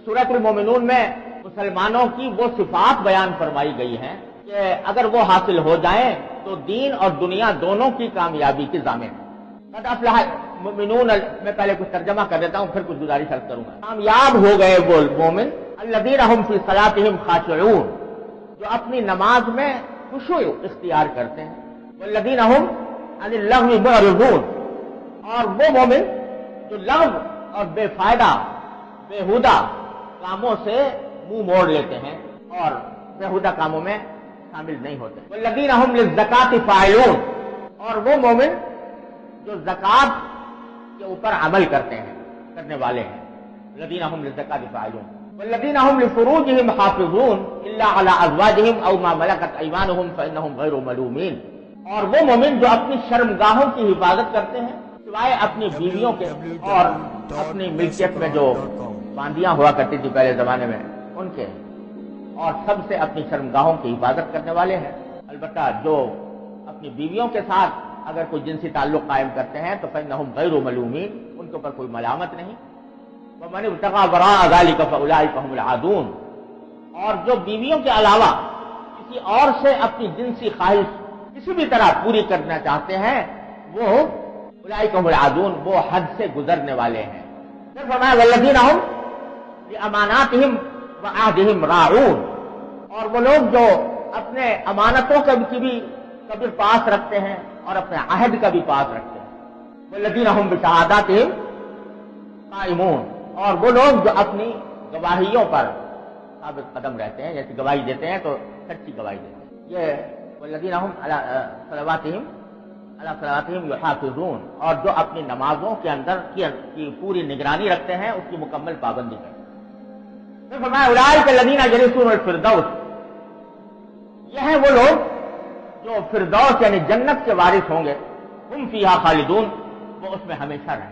سورۃ المومنون میں مسلمانوں کی وہ صفات بیان فرمائی گئی ہیں کہ اگر وہ حاصل ہو جائیں تو دین اور دنیا دونوں کی کامیابی کی ضامن ہے۔ قد افلح المؤمنون، میں پہلے کچھ ترجمہ کر دیتا ہوں پھر کچھ گزارش عرض کروں گا۔ کامیاب ہو گئے وہ مومن الذین هم فی صلاتهم خاشعون، جو اپنی نماز میں خشوع اختیار کرتے ہیں، والذین هم عن اللغو معرضون، اور وہ مومن جو لغو اور بے فائدہ بےہودہ کاموں سے منہ موڑ لیتے ہیں اور بےہودہ کاموں میں شامل نہیں ہوتے۔ والذین هم للزکاۃ فاعلون، اور وہ مومن جو زکات کے اوپر عمل کرتے ہیں، کرنے والے ہیں۔ الذین هم للزکاۃ فاعلون والذین هم لفروجهم حافظون الا علی ازواجهم او ما ملکت ایمانهم فانهم غیر ملومین، اور وہ مومن جو اپنی شرمگاہوں کی حفاظت کرتے ہیں سوائے اپنی بیویوں کے اور اپنی ملکیت میں جو باندیاں ہوا کرتی تھی پہلے زمانے میں ان کے، اور سب سے اپنی شرمگاہوں کی حفاظت کرنے والے ہیں۔ البتہ جو اپنی بیویوں کے ساتھ اگر کوئی جنسی تعلق قائم کرتے ہیں تو فإنهم غیر ملومین، ان کے اوپر کوئی ملامت نہیں۔ ومن ابتغى وراء ذلك فأولئك هم العادون، اور جو بیویوں کے علاوہ کسی اور سے اپنی جنسی خواہش کسی بھی طرح پوری کرنا چاہتے ہیں وہ اولئک هم العادون، وہ حد سے گزرنے والے ہیں۔ پھر فرمایا والذین هم لأماناتهم وعهدهم راعون، اور وہ لوگ جو اپنے امانتوں کی بھی قدر پاس رکھتے ہیں اور اپنے عہد کا بھی پاس رکھتے ہیں۔ والذین هم بشهاداتهم قائمون، اور وہ لوگ جو اپنی گواہیوں پر ثابت قدم رہتے ہیں، جیسے گواہی دیتے ہیں تو سچی گواہی دیتے ہیں۔ یہ والذین هم علی صلواتہم یحافظون، اور جو اپنی نمازوں کے اندر کی پوری نگرانی رکھتے ہیں، اس کی مکمل پابندی کرتے ہیں۔ پھر فرمایا اولئک الذین یرثون الفردوس، یہ ہیں وہ لوگ جو فردوس یعنی جنت کے وارث ہوں گے، ہم فیہا خالدون، وہ اس میں ہمیشہ رہیں۔